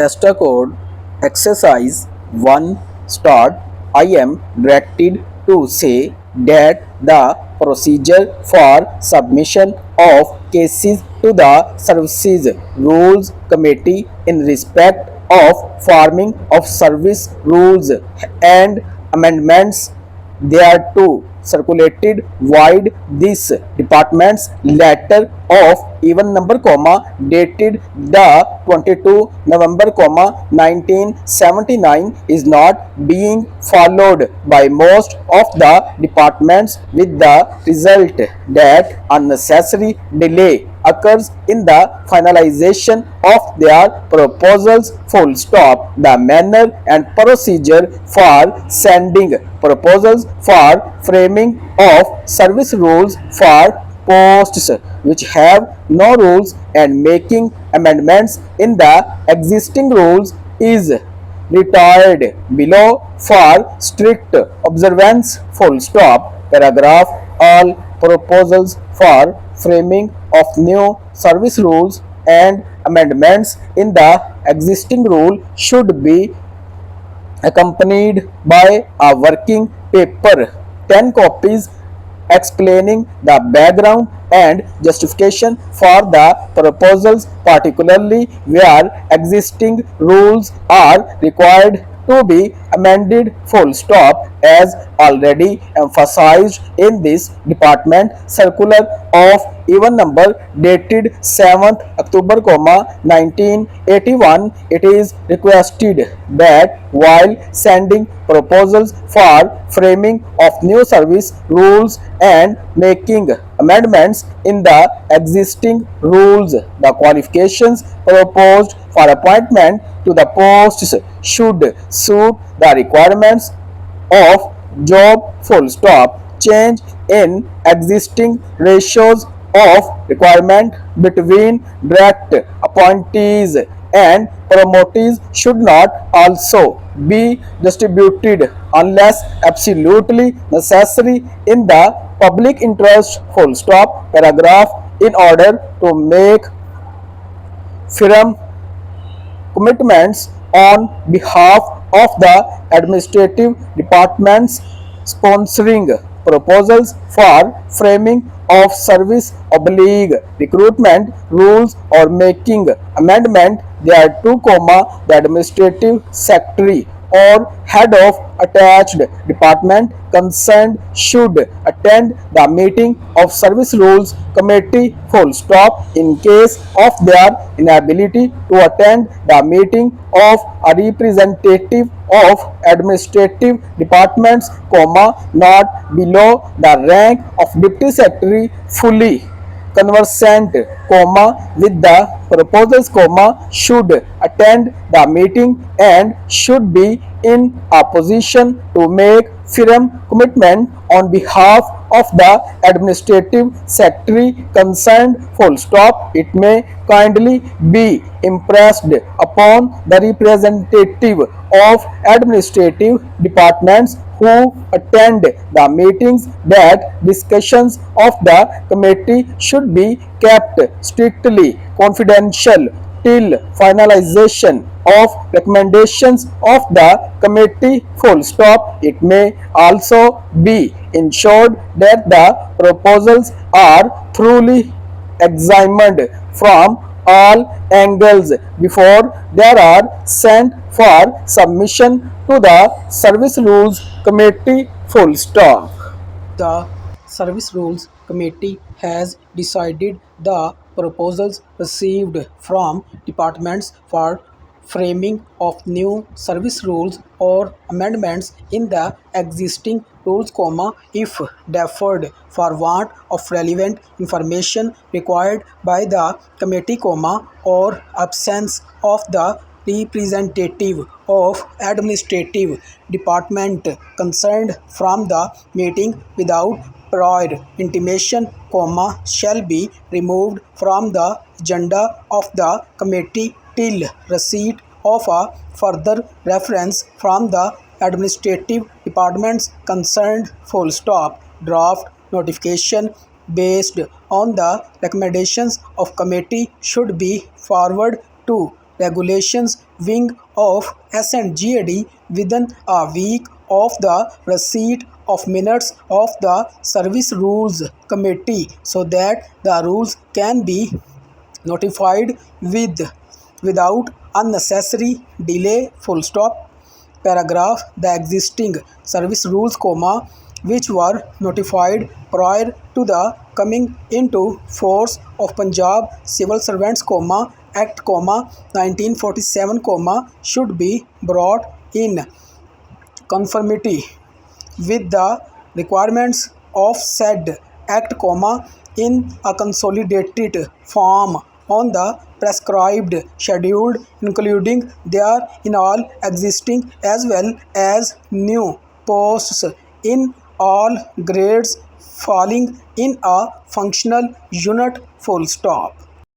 Tester code exercise 1 start. I am directed to say that the procedure for submission of cases to the Services Rules Committee in respect of forming of service rules and amendments thereto circulated wide this department's letter of even number comma dated the 22 November 1979 is not being followed by most of the departments, with the result that unnecessary delay occurs in the finalization of their proposals. Full stop. The manner and procedure for sending proposals for framing of service rules for posts which have no rules and making amendments in the existing rules is retired below for strict observance. Full stop. Paragraph. All proposals for framing of new service rules and amendments in the existing rule should be accompanied by a working paper, 10 copies explaining the background and justification for the proposals, particularly where existing rules are required to be amended. Full stop. As already emphasized in this department circular of even number dated 7th October, 1981, it is requested that while sending proposals for framing of new service rules and making amendments in the existing rules, the qualifications proposed for appointment to the posts should suit the requirements of job. Full stop. Change in existing ratios of requirement between direct appointees and promotees should not also be distributed unless absolutely necessary in the public interest. Full stop. Paragraph. In order to make firm commitments on behalf of the administrative departments sponsoring proposals for framing of service oblique recruitment rules or making amendment thereto, the administrative secretary or head of attached department concerned should attend the meeting of service rules committee. Full stop. In case of their inability to attend the meeting of a representative of administrative departments, not below the rank of deputy secretary, fully conversant, with the proposals, should attend the meeting and should be in a position to make firm commitment on behalf of the administrative secretary concerned. Full stop. It may kindly be impressed upon the representative of administrative departments who attend the meetings that discussions of the committee should be kept strictly confidential till finalization of recommendations of the committee. Full stop. It may also be ensured that the proposals are thoroughly examined from all angles before they are sent for submission to the Service Rules Committee. Full stop. The Service Rules Committee has decided the proposals received from departments for framing of new service rules or amendments in the existing rules, if deferred for want of relevant information required by the committee, or absence of the representative of administrative department concerned from the meeting without prior intimation, shall be removed from the agenda of the committee till receipt of a further reference from the administrative departments concerned. Full stop. Draft notification based on the recommendations of committee should be forwarded to regulations wing of S&GAD within a week of the receipt of minutes of the Service Rules Committee so that the rules can be notified without unnecessary delay. Full stop. Paragraph. The existing service rules, which were notified prior to the coming into force of Punjab Civil Servants, Act, 1947, should be brought in conformity with the requirements of said Act, in a consolidated form on the prescribed schedule, including their in all existing as well as new posts in all grades falling in a functional unit. Full stop.